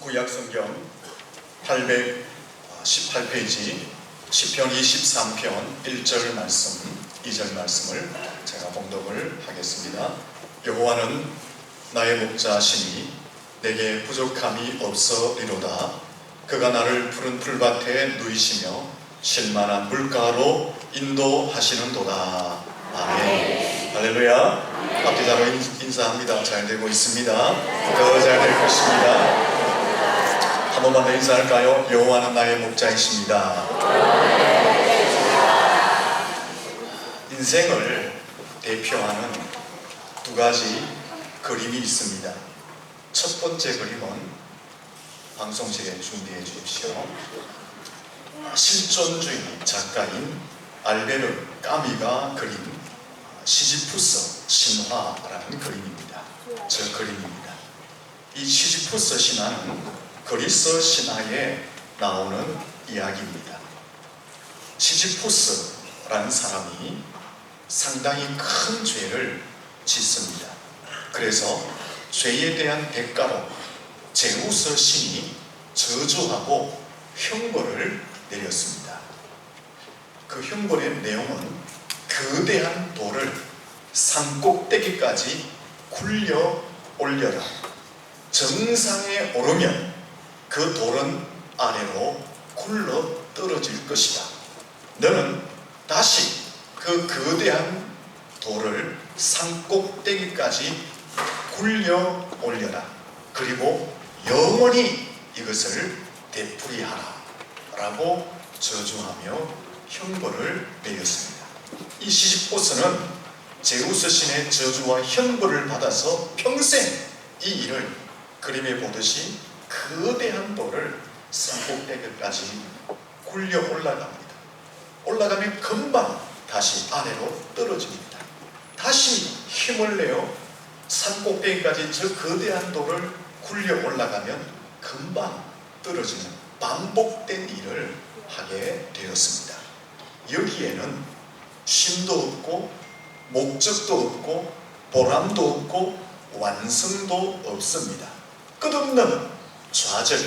구약성경 818페이지 시편 23편 1절 말씀, 2절 말씀을 제가 봉독을 하겠습니다. 여호와는 나의 목자시니 내게 부족함이 없으리로다. 그가 나를 푸른 풀밭에 누이시며 쉴만한 물가로 인도하시는도다. 아멘. 할렐루야. 앞뒤자로 인사합니다. 잘 되고 있습니다. 더 잘 될 것입니다. 한 번만 더 인사할까요? 여호와는 나의 목자이십니다. 인생을 대표하는 두 가지 그림이 있습니다. 첫 번째 그림은 방송실에 준비해 주십시오. 실존주의 작가인 알베르 까미가 그린 시지푸스 신화라는 그림입니다. 저 그림입니다. 이 시지푸스 신화는 그리스 신화에 나오는 이야기입니다. 시지푸스라는 사람이 상당히 큰 죄를 짓습니다. 그래서 죄에 대한 대가로 제우스 신이 저주하고 형벌을 내렸습니다. 그 형벌의 내용은 거대한 돌을 산꼭대기까지 굴려 올려라. 정상에 오르면 그 돌은 아래로 굴러 떨어질 것이다. 너는 다시 그 거대한 돌을 산꼭대기까지 굴려 올려라. 그리고 영원히 이것을 되풀이하라 라고 저주하며 형벌을 내렸습니다. 이 시지푸스는 제우스 신의 저주와 형벌을 받아서 평생 이 일을 그림에 보듯이 거대한 돌을 산꼭대기까지 굴려 올라갑니다. 올라가면 금방 다시 아래로 떨어집니다. 다시 힘을 내어 산꼭대기까지 저 거대한 돌을 굴려 올라가면 금방 떨어지는 반복된 일을 하게 되었습니다. 여기에는 쉼도 없고 목적도 없고 보람도 없고 완성도 없습니다. 끝없는 좌절,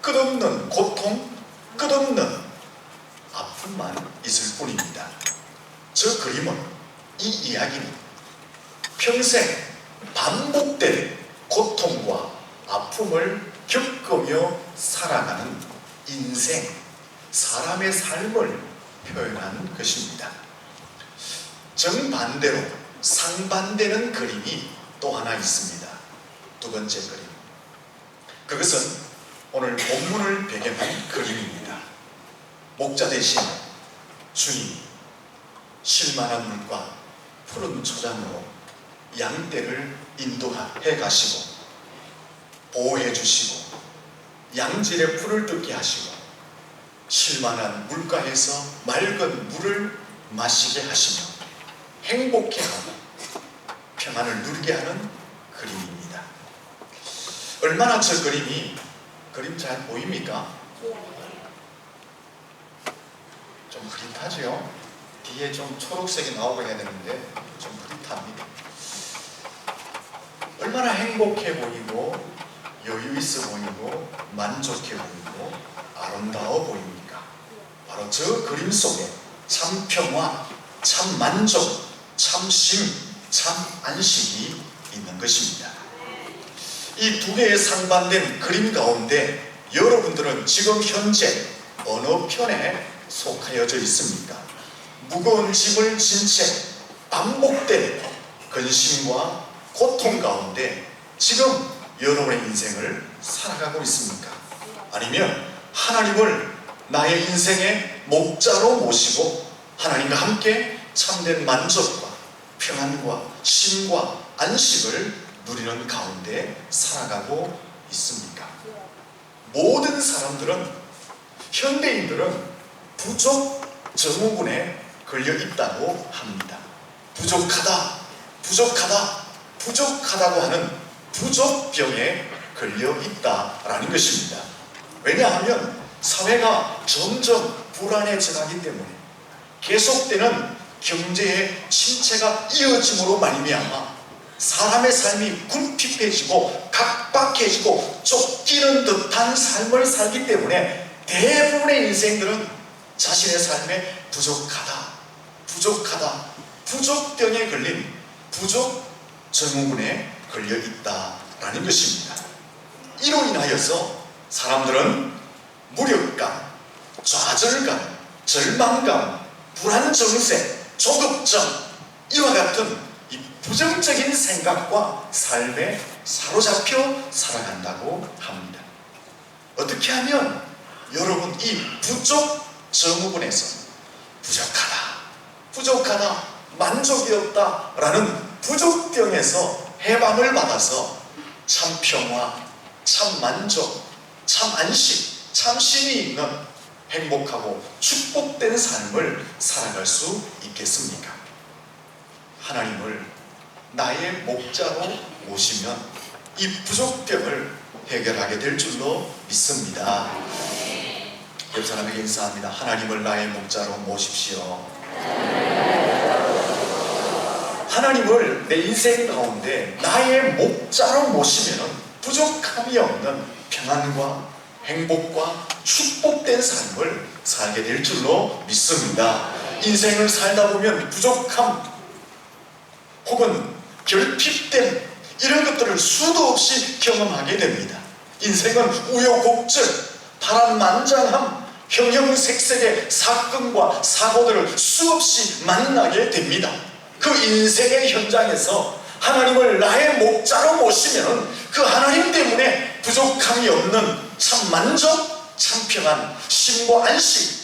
끝없는 고통, 끝없는 아픔만 있을 뿐입니다. 저 그림은, 이 이야기는 평생 반복된 고통과 아픔을 겪으며 살아가는 인생, 사람의 삶을 표현한 것입니다. 정반대로 상반되는 그림이 또 하나 있습니다. 두 번째 그림. 그것은 오늘 본문을 배경한 그림입니다. 목자 대신 주님이 쉴만한 물과 푸른 초장으로 양떼를 인도해 가시고 보호해 주시고 양질의 풀을 뜯게 하시고 쉴만한 물가에서 맑은 물을 마시게 하시며 행복해 하고 평안을 누리게 하는 그림입니다. 얼마나 저 그림이, 그림 잘 보입니까? 좀 흐릿하죠? 뒤에 좀 초록색이 나오고 해야 되는데 좀 흐릿합니다. 얼마나 행복해 보이고 여유 있어 보이고 만족해 보이고 아름다워 보입니까? 바로 저 그림 속에 참 평화, 참 만족, 참 쉼, 참 안식이 있는 것입니다. 이 두 개의 상반된 그림 가운데 여러분들은 지금 현재 어느 편에 속하여져 있습니까? 무거운 짐을 진 채 반복된 근심과 고통 가운데 지금 여러분의 인생을 살아가고 있습니까? 아니면 하나님을 나의 인생의 목자로 모시고 하나님과 함께 참된 만족과 평안과 쉼과 안식을 누리는 가운데 살아가고 있습니까? 모든 사람들은, 현대인들은 부족 증후군에 걸려 있다고 합니다. 부족하다, 부족하다, 부족하다고 하는 부족병에 걸려 있다라는 것입니다. 왜냐하면 사회가 점점 불안해져가기 때문에 계속되는 경제의 침체가 이어짐으로 말미암아 사람의 삶이 궁핍해지고 각박해지고 쫓기는 듯한 삶을 살기 때문에 대부분의 인생들은 자신의 삶에 부족하다, 부족병에 걸린 부족 증후군에 걸려 있다라는 것입니다. 이로 인하여서 사람들은 무력감, 좌절감, 절망감, 불안정세, 조급증, 이와 같은 이 부정적인 생각과 삶에 사로잡혀 살아간다고 합니다. 어떻게 하면 여러분 이 부족 증후군에서 부족하다, 만족이 없다 라는 부족병에서 해방을 받아서 참 평화, 참 만족, 참 안식, 참 쉼이 있는 행복하고 축복된 삶을 살아갈 수 있겠습니까? 하나님을 나의 목자로 모시면 이 부족병을 해결하게 될 줄로 믿습니다. 옆 사람에게 인사합니다. 하나님을 나의 목자로 모십시오. 하나님을 내 인생 가운데 나의 목자로 모시면 부족함이 없는 평안과 행복과 축복된 삶을 살게 될 줄로 믿습니다. 인생을 살다 보면 부족함 혹은 결핍됨 이런 것들을 수도 없이 경험하게 됩니다. 인생은 우여곡절, 파란만장함, 형형색색의 사건과 사고들을 수없이 만나게 됩니다. 그 인생의 현장에서 하나님을 나의 목자로 모시면 그 하나님 때문에 부족함이 없는 참 만족, 참 평안, 쉼과 안식,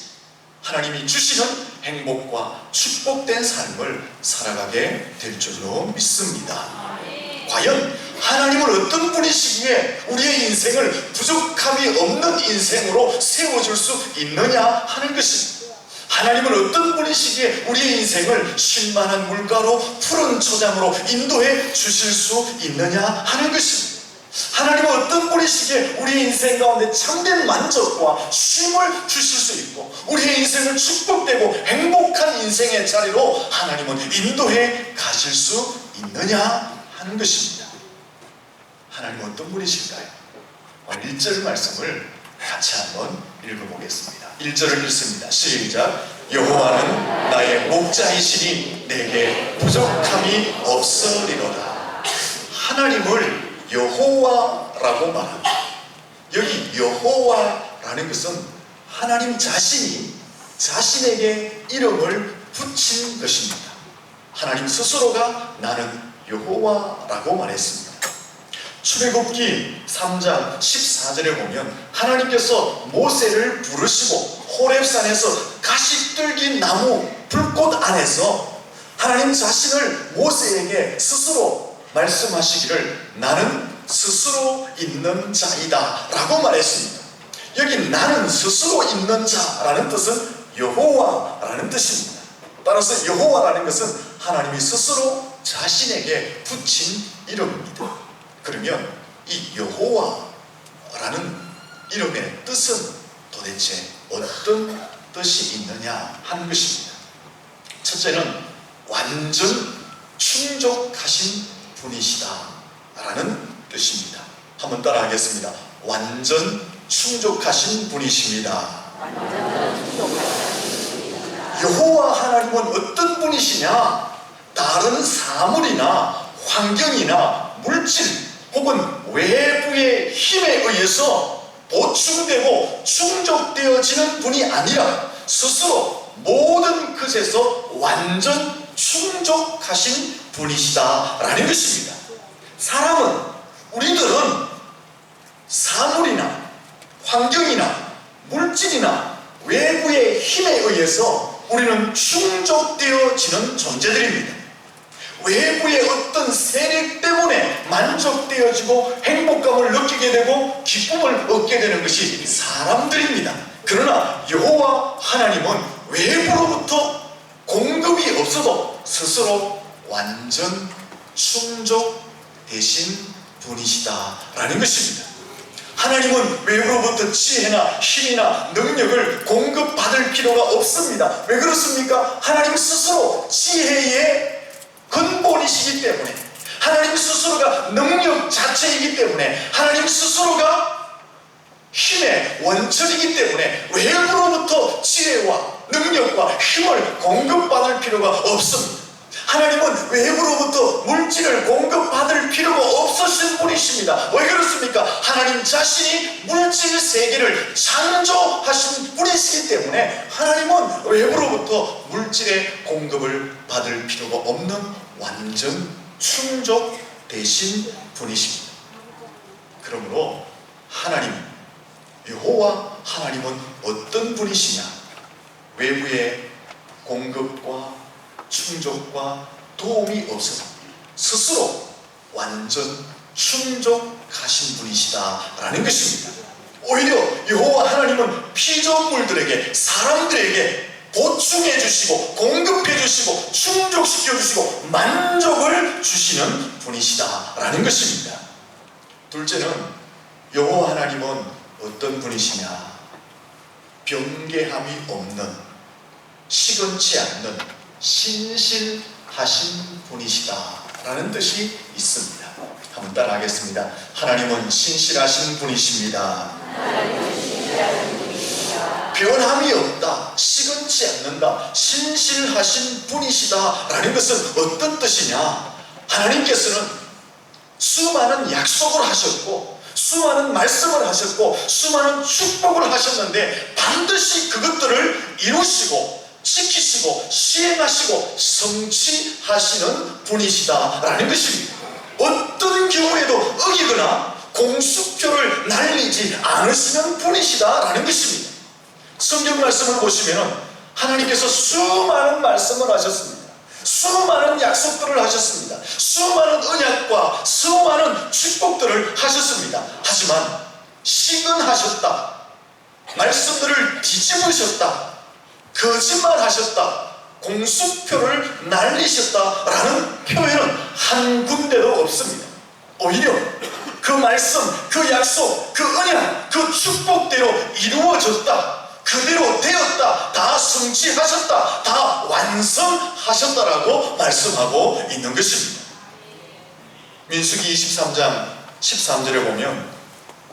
하나님이 주시는 행복과 축복된 삶을 살아가게 될 줄로 믿습니다. 과연 하나님은 어떤 분이시기에 우리의 인생을 부족함이 없는 인생으로 세워줄 수 있느냐 하는 것입니다. 하나님은 어떤 분이시기에 우리의 인생을 쉴만한 물가로 푸른 초장으로 인도해 주실 수 있느냐 하는 것입니다. 하나님은 어떤 분이시기에 우리의 인생 가운데 참된 만족과 쉼을 주실 수 있고 우리의 인생을 축복되고 행복한 인생의 자리로 하나님은 인도해 가실 수 있느냐 하는 것입니다. 하나님은 어떤 분이실까요? 1절 말씀을 같이 한번 읽어보겠습니다. 1절을 읽습니다. 시작. 여호와는 나의 목자이시니 내게 부족함이 없으리로다. 하나님을 여호와라고 말합니다. 여기 여호와라는 것은 하나님 자신이 자신에게 이름을 붙인 것입니다. 하나님 스스로가 나는 여호와라고 말했습니다. 출애굽기 3장 14절에 보면 하나님께서 모세를 부르시고 호렙산에서 가시떨기 나무 불꽃 안에서 하나님 자신을 모세에게 스스로 말씀하시기를 나는 스스로 있는 자이다 라고 말했습니다. 여기 나는 스스로 있는 자라는 뜻은 여호와라는 뜻입니다. 따라서 여호와라는 것은 하나님이 스스로 자신에게 붙인 이름입니다. 그러면 이 여호와라는 이름의 뜻은 도대체 어떤 뜻이 있느냐 하는 것입니다. 첫째는 완전 충족하신 분이시다 라는 뜻입니다. 한번 따라 하겠습니다. 완전 충족하신 분이십니다. 여호와 하나님은 어떤 분이시냐? 다른 사물이나 환경이나 물질 혹은 외부의 힘에 의해서 보충되고 충족되어지는 분이 아니라 스스로 모든 것에서 완전 충족하신 분이시다라는 것입니다. 우리들은 사물이나 환경이나 물질이나 외부의 힘에 의해서 우리는 충족되어지는 존재들입니다. 외부의 어떤 세력 때문에 만족되어지고 행복감을 느끼게 되고 기쁨을 얻게 되는 것이 사람들입니다. 그러나 여호와 하나님은 외부로부터 공급이 없어도 스스로 완전 충족되신 분이시다라는 것입니다. 하나님은 외부로부터 지혜나 힘이나 능력을 공급받을 필요가 없습니다. 왜 그렇습니까? 하나님 스스로 지혜의 근본이시기 때문에, 하나님 스스로가 능력 자체이기 때문에, 하나님 스스로가 힘의 원천이기 때문에 외부로부터 지혜와 능력과 힘을 공급받을 필요가 없습니다. 하나님은 외부로부터 물질을 공급받을 필요가 없으신 분이십니다. 왜 그렇습니까? 하나님 자신이 물질 세계를 창조하신 분이시기 때문에 하나님은 외부로부터 물질의 공급을 받을 필요가 없는 완전 충족되신 분이십니다. 그러므로 하나님, 여호와 하나님은 어떤 분이시냐? 외부의 공급과 충족과 도움이 없어서 스스로 완전 충족하신 분이시다라는 것입니다. 오히려 여호와 하나님은 피조물들에게, 사람들에게 보충해 주시고 공급해 주시고 충족시켜 주시고 만족을 주시는 분이시다라는 것입니다. 둘째는 여호와 하나님은 어떤 분이시냐? 변개함이 없는, 시건치 않는 신실하신 분이시다라는 뜻이 있습니다. 한번 따라하겠습니다. 하나님은 신실하신 분이십니다. 변함이 없다, 시건치 않는다, 신실하신 분이시다라는 것은 어떤 뜻이냐? 하나님께서는 수많은 약속을 하셨고 수많은 말씀을 하셨고 수많은 축복을 하셨는데 반드시 그것들을 이루시고 지키시고 시행하시고 성취하시는 분이시다라는 것입니다. 어떤 경우에도 어기거나 공수표를 날리지 않으시는 분이시다라는 것입니다. 성경 말씀을 보시면 하나님께서 수많은 말씀을 하셨습니다. 수많은 약속들을 하셨습니다. 수많은 언약과 수많은 축복들을 하셨습니다. 하지만 시근하셨다, 말씀들을 뒤집으셨다, 거짓말하셨다, 공수표를 날리셨다라는 표현은 한 군데도 없습니다. 오히려 그 말씀, 그 약속, 그 언약, 그 축복대로 이루어졌다, 그대로 되었다, 다 성취하셨다, 다 완성하셨다라고 말씀하고 있는 것입니다. 민수기 23장 13절에 보면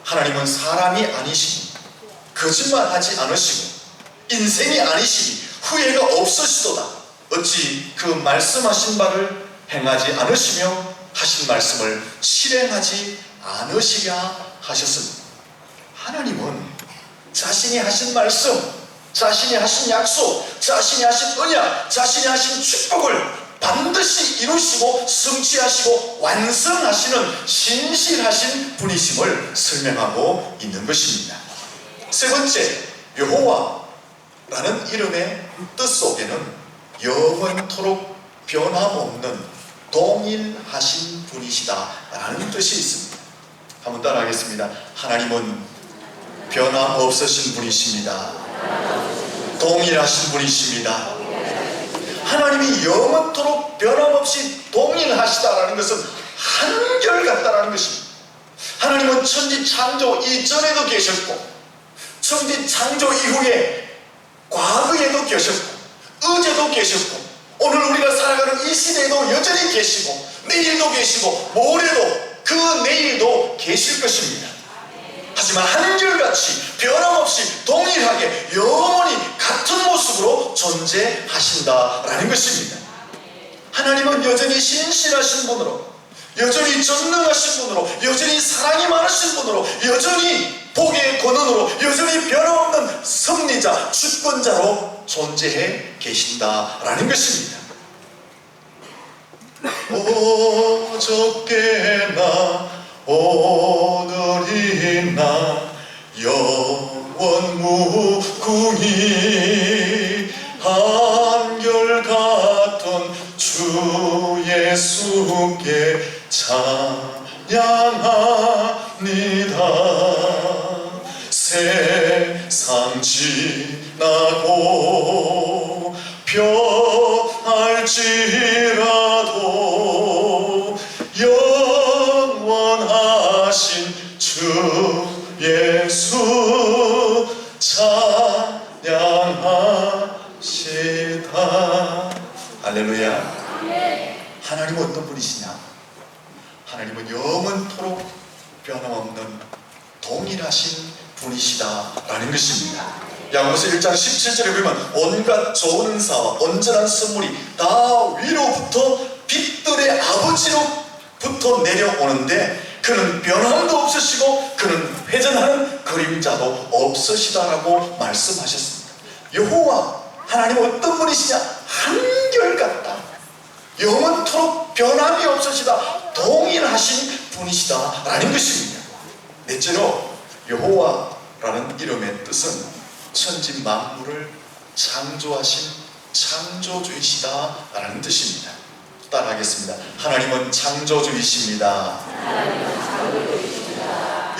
하나님은 사람이 아니시고 거짓말하지 않으시고 인생이 아니시니 후회가 없으시도다. 어찌 그 말씀하신 바를 행하지 않으시며 하신 말씀을 실행하지 않으시랴 하셨습니다. 하나님은 자신이 하신 말씀, 자신이 하신 약속, 자신이 하신 언약, 자신이 하신 축복을 반드시 이루시고 성취하시고 완성하시는 신실하신 분이심을 설명하고 있는 것입니다. 세 번째, 여호와라는 이름의 뜻 속에는 영원토록 변함없는 동일하신 분이시다라는 뜻이 있습니다. 한번 따라하겠습니다. 하나님은 변함없으신 분이십니다. 동일하신 분이십니다. 하나님이 영원토록 변함없이 동일하시다라는 것은 한결같다라는 것입니다. 하나님은 천지 창조 이전에도 계셨고 천지 창조 이후에 과거에도 계셨고 어제도 계셨고 오늘 우리가 살아가는 이 시대에도 여전히 계시고 내일도 계시고 모레도 그 내일도 계실 것입니다. 하지만 한결같이 변함없이 동일하게 영원히 같은 모습으로 존재하신다라는 것입니다. 하나님은 여전히 신실하신 분으로, 여전히 전능하신 분으로, 여전히 사랑이 많으신 분으로, 여전히 복의 권능으로, 여전히 변함없는 섭리자, 주권자로 존재해 계신다라는 것입니다. 어저께나 오늘이나 영원 무궁히 한결같은 주 예수께 찬양합니다. 세상 지나고 변할지라도 영원하신 주 예수 찬양합시다. 할렐루야. 하나님은 어떤 분이시냐? 하나님은 영원토록 변함없는 동일하신 분이시다라는 것입니다. 야고보서 1장 17절에 보면 온갖 좋은 은사와 온전한 선물이 다 위로부터 빛들의 아버지로부터 내려오는데 그는 변함도 없으시고 그는 회전하는 그림자도 없으시다라고 말씀하셨습니다. 여호와 하나님 어떤 분이시냐? 한결같다, 영원토록 변함이 없으시다, 동일하신 분이시다라는 것입니다. 넷째로 여호와라는 이름의 뜻은 천지 만물을 창조하신 창조주이시다라는 뜻입니다. 따라하겠습니다. 하나님은 창조주이십니다.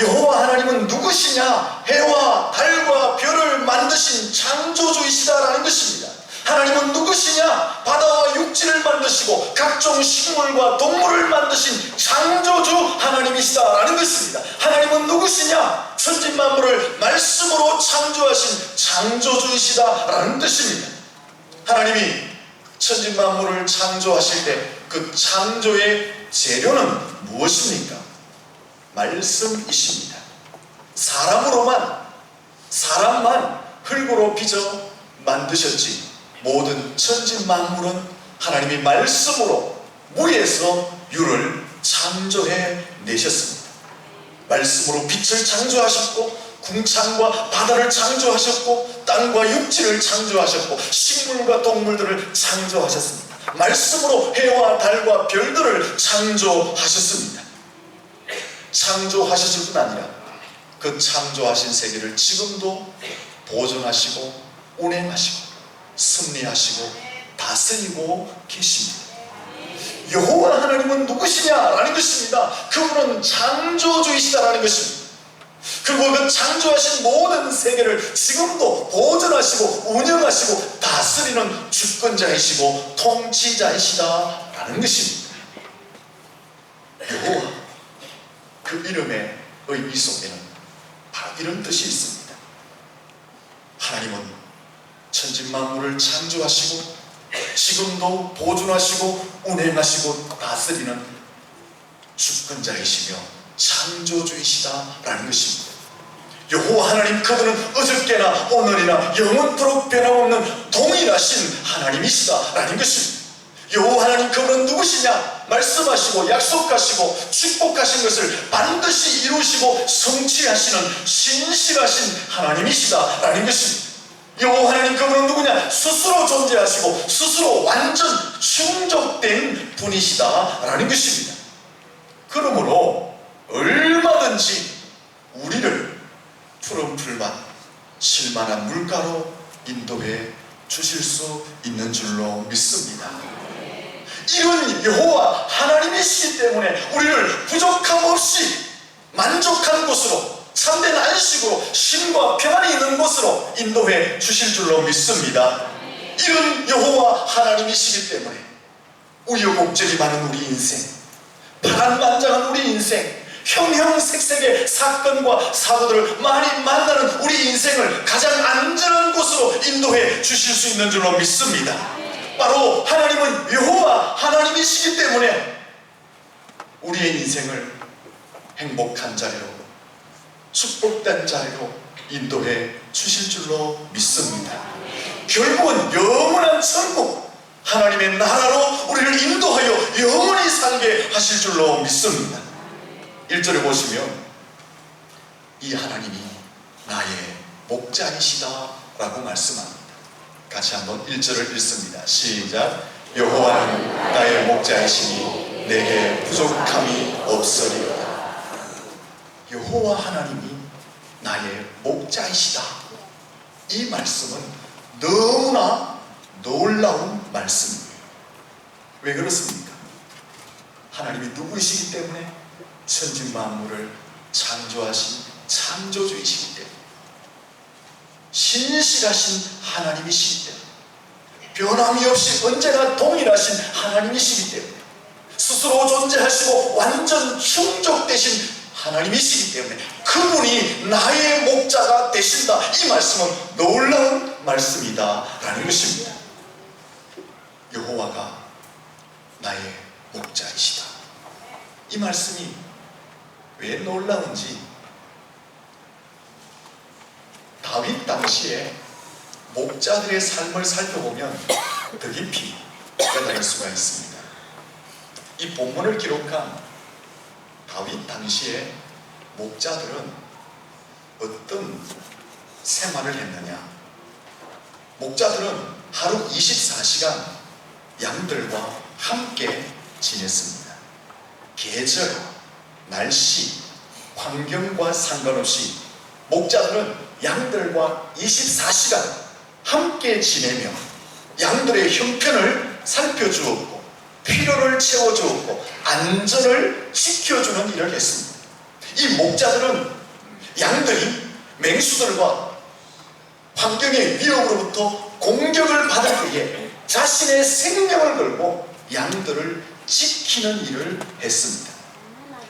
여호와 하나님은 누구시냐? 해와 달과 별을 만드신 창조주이시다라는 것입니다. 하나님은 누구시냐? 바다와 육지를 만드시고 각종 식물과 동물을 만드신 창조주 하나님이시다라는 것입니다. 하나님은 누구시냐? 천지만물을 말씀으로 창조하신 창조주이시다라는 뜻입니다. 하나님이 천지만물을 창조하실 때 그 창조의 재료는 무엇입니까? 말씀이십니다. 사람만 흙으로 빚어 만드셨지 모든 천지만물은 하나님이 말씀으로 무에서 유를 창조해 내셨습니다. 말씀으로 빛을 창조하셨고 궁창과 바다를 창조하셨고 땅과 육지를 창조하셨고 식물과 동물들을 창조하셨습니다. 말씀으로 해와 달과 별들을 창조하셨습니다. 창조하셨을 뿐 아니라 그 창조하신 세계를 지금도 보존하시고 운행하시고 섭리하시고 다스리고 계십니다. 여호와 하나님은 누구시냐라는 것입니다. 그분은 창조주이시다라는 것입니다. 그리고 그 창조하신 모든 세계를 지금도 보존하시고 운영하시고 다스리는 주권자이시고 통치자이시다라는 것입니다. 여호와, 그 이름의 의미 속에는 바로 이런 뜻이 있습니다. 하나님은 천지만물을 창조하시고 지금도 보존하시고 운행하시고 다스리는 주권자이시며 창조주이시다라는 것입니다. 여호와 하나님, 그분은 어저께나 오늘이나 영원토록 변함없는 동일하신 하나님이시다라는 것입니다. 여호와 하나님, 그분은 누구시냐? 말씀하시고 약속하시고 축복하신 것을 반드시 이루시고 성취하시는 신실하신 하나님이시다라는 것입니다. 여호와 하나님, 그분은 누구냐? 스스로 존재하시고 스스로 완전 충족된 분이시다라는 것입니다. 그러므로 얼마든지 우리를 푸른 풀밭 실만한 물가로 인도해 주실 수 있는 줄로 믿습니다. 이런 여호와 하나님이시기 때문에 우리를 부족함 없이 만족한 곳으로, 참된 안식으로, 쉼과 평안이 있는 곳으로 인도해 주실 줄로 믿습니다. 이런 여호와 하나님이시기 때문에 우여곡절이 많은 우리 인생, 파란만장한 우리 인생, 형형색색의 사건과 사고들을 많이 만나는 우리 인생을 가장 안전한 곳으로 인도해 주실 수 있는 줄로 믿습니다. 바로 하나님은 여호와 하나님이시기 때문에 우리의 인생을 행복한 자리로, 축복된 자리로 인도해 주실 줄로 믿습니다. 결국은 영원한 천국, 하나님의 나라로 우리를 인도하여 영원히 살게 하실 줄로 믿습니다. 1절에 보시면 이 하나님이 나의 목자이시다 라고 말씀합니다. 같이 한번 1절을 읽습니다. 시작. 여호와는 나의 목자이시니 내게 부족함이 없으리로다. 여호와 하나님이 나의 목자이시다. 이 말씀은 너무나 놀라운 말씀이에요. 왜 그렇습니까? 하나님이 누구이시기 때문에? 천지만물을 창조하신 창조주이시기 때문에, 신실하신 하나님이시기 때문에, 변함이 없이 언제나 동일하신 하나님이시기 때문에, 스스로 존재하시고 완전 충족되신 하나님이시기 때문에 그분이 나의 목자가 되신다. 이 말씀은 놀라운 말씀이다 라는 것입니다. 여호와가 나의 목자이시다. 이 말씀이 왜 놀라운지 다윗 당시에 목자들의 삶을 살펴보면 더 깊이 깨달을 수가 있습니다. 이 본문을 기록한 다윗 당시에 목자들은 어떤 생활을 했느냐? 목자들은 하루 24시간 양들과 함께 지냈습니다. 계절, 날씨, 환경과 상관없이 목자들은 양들과 24시간 함께 지내며 양들의 형편을 살펴주었고 필요를 채워주었고 안전을 지켜주는 일을 했습니다. 이 목자들은 양들이 맹수들과 환경의 위협으로부터 공격을 받을 때에 자신의 생명을 걸고 양들을 지키는 일을 했습니다.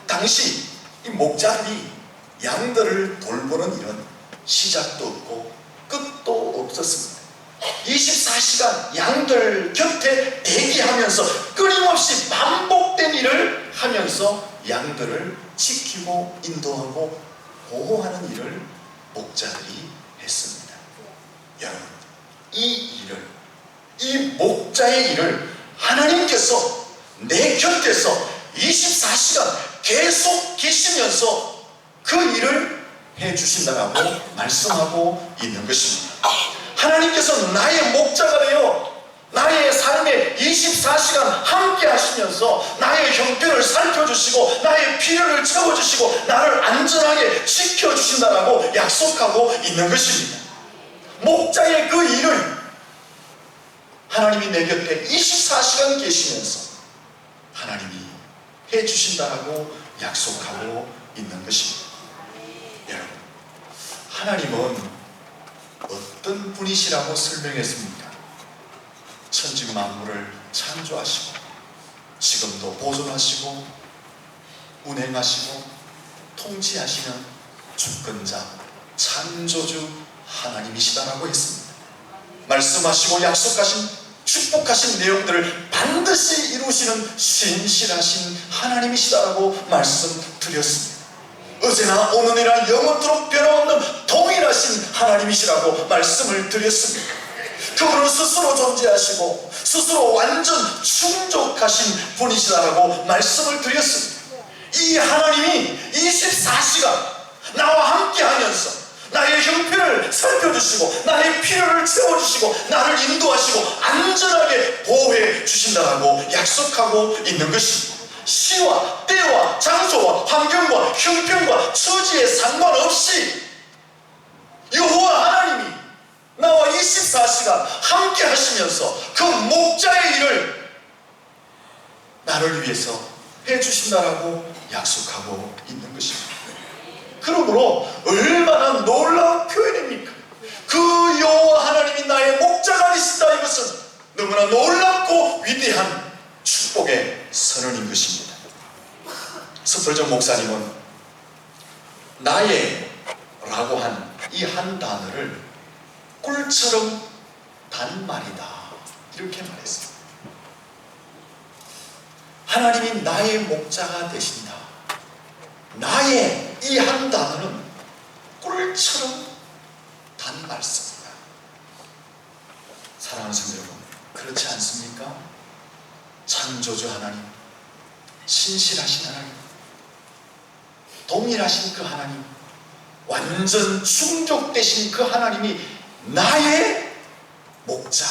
당시 이 목자들이 양들을 돌보는 일은 시작도 없고 끝도 없었습니다. 24시간 양들 곁에 대기하면서 끊임없이 반복된 일을 하면서 양들을 지키고 인도하고 보호하는 일을 목자들이 했습니다. 여러분, 이 목자의 일을 하나님께서 내 곁에서 24시간 계속 계시면서 그 일을 해주신다라고 말씀하고 있는 것입니다. 하나님께서 나의 목자가 되어 나의 삶에 24시간 함께 하시면서 나의 형편을 살펴주시고 나의 필요를 채워주시고 나를 안전하게 지켜주신다라고 약속하고 있는 것입니다. 목자의 그 일을 하나님이 내 곁에 24시간 계시면서 하나님이 해주신다라고 약속하고 있는 것입니다. 여러분, 하나님은 어떤 분이시라고 설명했습니까? 천지 만물을 창조하시고 지금도 보존하시고 운행하시고 통치하시는 주권자 창조주 하나님이시다라고 했습니다. 말씀하시고 약속하신 축복하신 내용들을 반드시 이루시는 신실하신 하나님이시다라고 말씀드렸습니다. 어제나 오늘이나 영원토록 변함없는 동일하신 하나님이시라고 말씀을 드렸습니다. 그분은 스스로 존재하시고 스스로 완전 충족하신 분이시다라고 말씀을 드렸습니다. 이 하나님이 24시간 나와 함께 하면서 나의 형편을 살펴주시고 나의 필요를 채워주시고 나를 인도하시고 안전하게 보호해 주신다라고 약속하고 있는 것입니다. 시와 때와 장소와 환경과 형편과 처지에 상관없이 여호와 하나님이 나와 24시간 함께 하시면서 그 목자의 일을 나를 위해서 해주신다라고 약속하고 있는 것입니다. 그러므로 얼마나 놀라운 표현입니까? 그 여호와 하나님이 나의 목자가 되신다, 이것은 너무나 놀랍고 위대한 축복의 선언인 것입니다. 스펄전 목사님은 나의 라고 한 이 한 단어를 꿀처럼 단말이다 이렇게 말했습니다. 하나님이 나의 목자가 되신다. 나의 이 한 단어는 꿀처럼 단말씀입니다. 사랑하는 성도 여러분, 그렇지 않습니까? 창조주 하나님, 신실하신 하나님, 동일하신 그 하나님, 완전 충족되신 그 하나님이 나의 목자,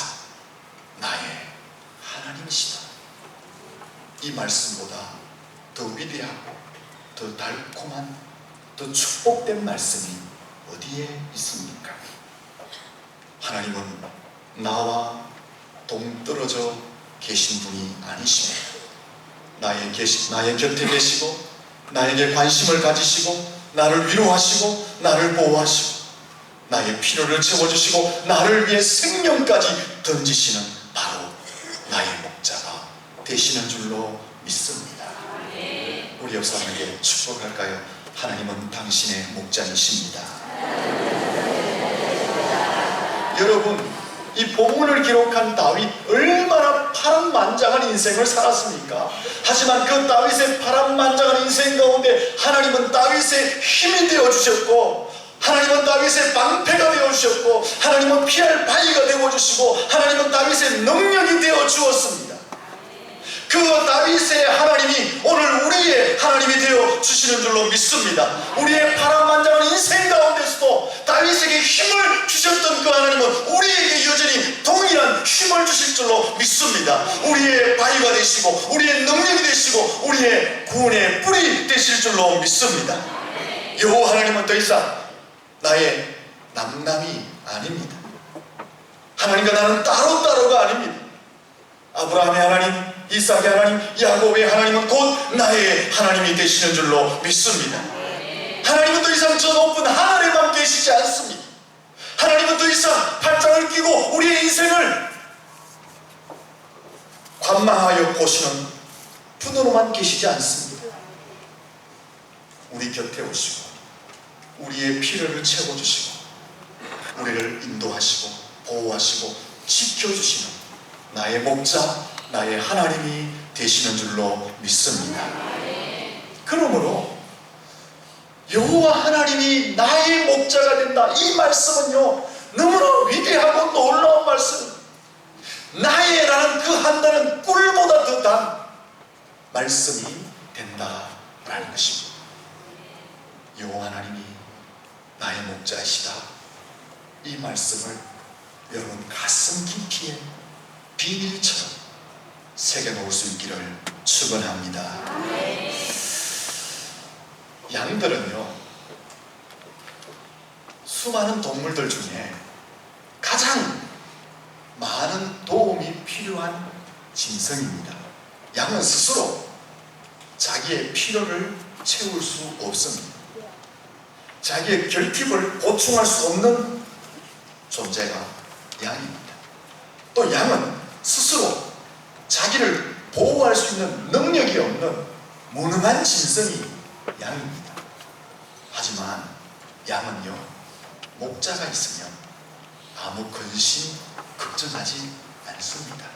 나의 하나님이시다. 이 말씀보다 더 위대하고 더 달콤한, 더 축복된 말씀이 어디에 있습니까? 하나님은 나와 동떨어져 계신 분이 아니십니다. 나의 곁에 계시고 나에게 관심을 가지시고 나를 위로하시고 나를 보호하시고 나의 필요를 채워주시고 나를 위해 생명까지 던지시는 바로 나의 목자가 되시는 줄로 믿습니다. 우리 옆 사람에게 축복할까요? 하나님은 당신의 목자이십니다. 여러분, 이 본문을 기록한 다윗 얼마나 얼마나 파란만장한 인생을 살았습니까? 하지만 그 다윗의 파란만장한 인생 가운데 하나님은 다윗의 힘이 되어주셨고, 하나님은 다윗의 방패가 되어주셨고, 하나님은 피할 바위가 되어주시고, 하나님은 다윗의 능력이 되어주었습니다. 그 다윗의 하나님이 오늘 우리의 하나님이 되어주시는 줄로 믿습니다. 우리의 파란만장한 인생 가운데서도 다윗에게 힘을 주셨던 그 하나님은 우리에게 여전히 동일한 힘을 주실 줄로 믿습니다. 우리의 바위가 되시고, 우리의 능력이 되시고, 우리의 구원의 뿔이 되실 줄로 믿습니다. 여호와 하나님은 더 이상 나의 남남이 아닙니다. 하나님과 나는 따로따로가 아닙니다. 아브라함의 하나님, 이삭의 하나님, 야곱의 하나님은 곧 나의 하나님이 되시는 줄로 믿습니다. 하나님은 더 이상 저 높은 하늘에만 계시지 않습니다. 하나님은 더 이상 팔짱을 끼고 우리의 인생을 관망하여 보시는 분으로만 계시지 않습니다. 우리 곁에 오시고 우리의 필요를 채워주시고 우리를 인도하시고 보호하시고 지켜주시는 나의 목자, 나의 하나님이 되시는 줄로 믿습니다. 그러므로 여호와 하나님이 나의 목자가 된다, 이 말씀은요 너무나 위대하고 놀라운 말씀, 나의라는 그 한자는 꿀보다 더 단 말씀이 된다라는 것입니다. 여호와 하나님이 나의 목자이시다, 이 말씀을 여러분 가슴 깊이에 비밀처럼 새겨놓을 수 있기를 축원합니다. 양들은요 수많은 동물들 중에 가장 많은 도움이 필요한 짐승입니다. 양은 스스로 자기의 필요를 채울 수 없습니다. 자기의 결핍을 보충할 수 없는 존재가 양입니다. 또 양은 스스로 자기를 보호할 수 있는 능력이 없는 무능한 짐승이 양입니다. 하지만 양은요 목자가 있으면 아무 근심 걱정하지 않습니다.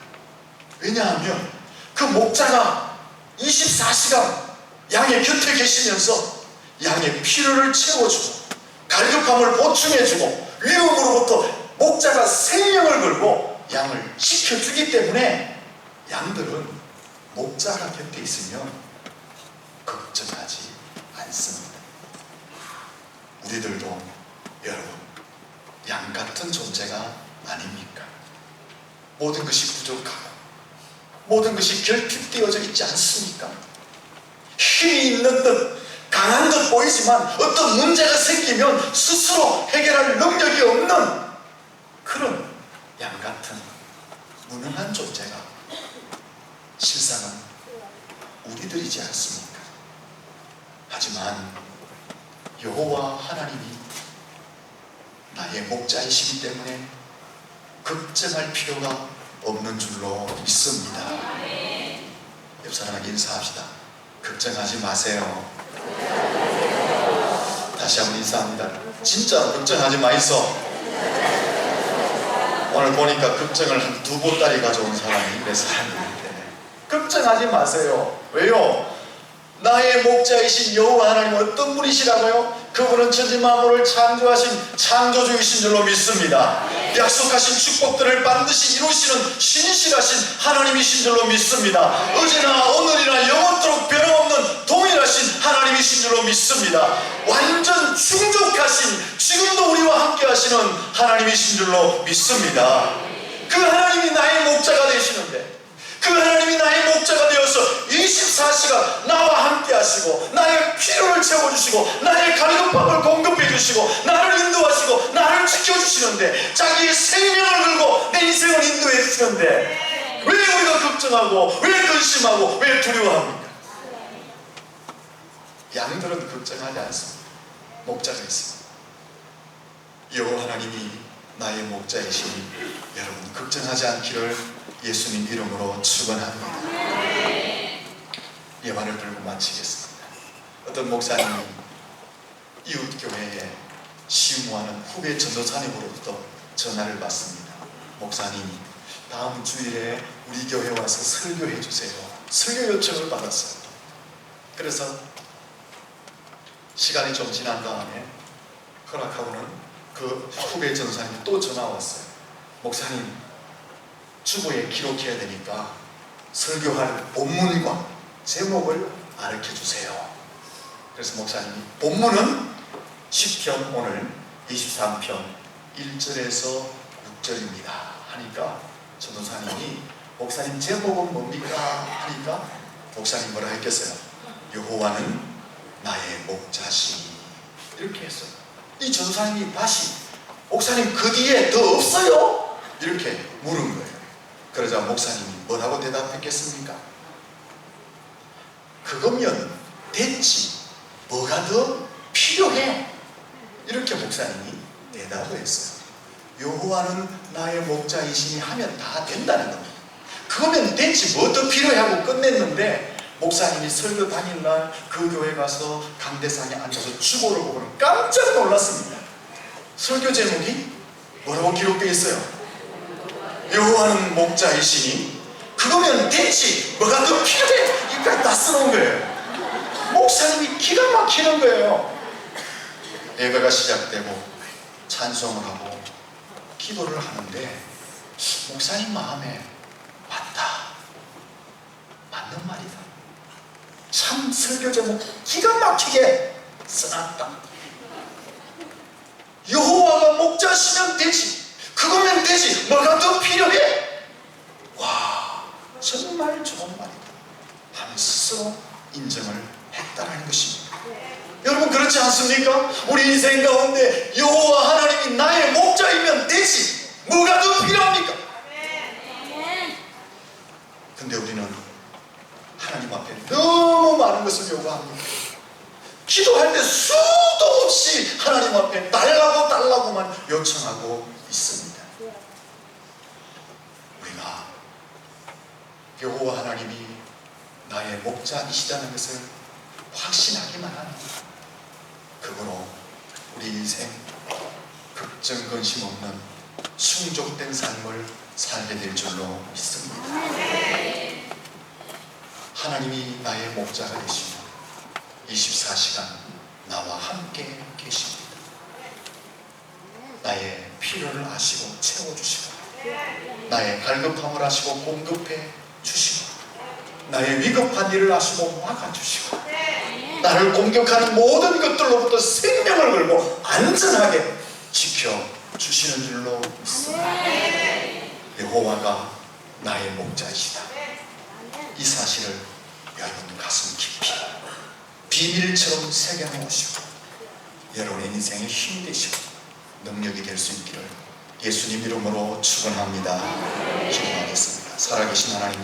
왜냐하면 그 목자가 24시간 양의 곁에 계시면서 양의 필요를 채워주고 갈급함을 보충해주고 위험으로부터 목자가 생명을 걸고 양을 지켜주기 때문에 양들은 목자가 곁에 있으면 걱정하지 않습니다. 우리들도 여러분 양 같은 존재가 아닙니까? 모든 것이 부족하고 모든 것이 결핍되어져 있지 않습니까? 힘이 있는 듯 강한 듯 보이지만 어떤 문제가 생기면 스스로 해결할 능력이 없는 그런 양 같은 무능한 존재가 실상은 우리들이지 않습니까? 하지만 여호와 하나님이 나의 목자이시기 때문에 걱정할 필요가 없는 줄로 믿습니다. 옆 사람에게 인사합시다. 걱정하지 마세요. 다시 한번 인사합니다. 진짜 걱정하지 마이소. 오늘 보니까 걱정을 한 두 보따리 가져온 사람이 몇 사람인데 걱정하지 마세요. 왜요? 나의 목자이신 여호와 하나님은 어떤 분이시라고요? 그분은 천지 만물을 창조하신 창조주이신 줄로 믿습니다. 약속하신 축복들을 반드시 이루시는 신실하신 하나님이신 줄로 믿습니다. 어제나 오늘이나 영원토록 변함없는 동일하신 하나님이신 줄로 믿습니다. 완전 충족하신, 지금도 우리와 함께 하시는 하나님이신 줄로 믿습니다. 그 하나님이 나의 목자가 되시는데, 그 하나님이 나의 목자가 되어서 24시간 나와 함께 하시고 나의 필요를 채워주시고 나의 갈급함을 공급해 주시고 나를 인도하시고 나를 지켜주시는데, 자기의 생명을 걸고 내 인생을 인도해 주시는데 왜 우리가 걱정하고 왜 근심하고 왜 두려워합니까? 양들은 걱정하지 않습니다. 목자가 있습니다. 여호와 하나님이 나의 목자이시니 여러분 걱정하지 않기를 예수님 이름으로 축원합니다. 예화를 들고 마치겠습니다. 어떤 목사님이 이웃교회에 시무하는 후배 전도사님으로부터 전화를 받습니다. 목사님, 다음 주일에 우리 교회 와서 설교해 주세요. 설교 요청을 받았어요. 그래서 시간이 좀 지난 다음에 허락하고는 그 후배 전사님이 또 전화 왔어요. 목사님, 주보에 기록해야 되니까 설교할 본문과 제목을 가르쳐 주세요. 그래서 목사님이 본문은 시편 오늘 23편 1절에서 6절입니다 하니까 전도사님이 목사님 제목은 뭡니까? 하니까 목사님 뭐라 했겠어요? 여호와는 나의 목자시니, 이렇게 했어요. 이 전도사님이 다시 목사님 그 뒤에 더 없어요? 이렇게 물은 거예요. 그러자 목사님이 뭐라고 대답했겠습니까? 그거면 됐지 뭐가 더 필요해? 이렇게 목사님이 대답을 했어요. 여호와는 나의 목자이시니 하면 다 된다는 겁니다. 그거면 됐지 뭐 더 필요해 하고 끝냈는데, 목사님이 설교 당일날 그 교회 가서 강대상에 앉아서 주보를 보고는 깜짝 놀랐습니다. 설교 제목이 뭐라고 기록되어 있어요? 여호와는 목자이시니 그거면 됐지 뭐가 더 필요해? 이까지 다 써놓은 거예요. 목사님이 기가 막히는 거예요. 예배가 시작되고 찬송을 하고 기도를 하는데 목사님 마음에 맞다, 맞는 말이다, 참 설교 제목 기가 막히게 써놨다. 여호와가 목자시면 되지, 그거면 되지 뭐가 더 필요해? 와, 정말 좋은 말이다 하면서 스스로 인정을 했다는 것입니다. 여러분 그렇지 않습니까? 우리 인생 가운데 여호와 하나님이 나의 목자이면 되지 뭐가 더 필요합니까? 근데 우리는 하나님 앞에 너무 많은 것을 요구합니다. 기도할 때 수도 없이 하나님 앞에 달라고만 요청하고 있습니다. 우리가 여호와 하나님이 나의 목자이시다는 것을 확신하기만 하는, 그거로 우리 인생 걱정 근심 없는 충족된 삶을 살게 될 줄로 믿습니다. 하나님이 나의 목자가 되시며 24시간 나와 함께 계십니다. 나의 필요를 아시고 채워주시고, 나의 갈급함을 아시고 공급해 주시고, 나의 위급한 일을 아시고 막아주시고, 나를 공격하는 모든 것들로부터 생명을 걸고 안전하게 지켜주시는 줄로 믿습니다. 여호와가 나의 목자이시다, 이 사실을 여러분 가슴 깊이 비밀처럼 새겨놓으시고 여러분의 인생의 힘이 되시고 능력이 될 수 있기를 예수님 이름으로 축원합니다. 기도하겠습니다. 살아계신 하나님,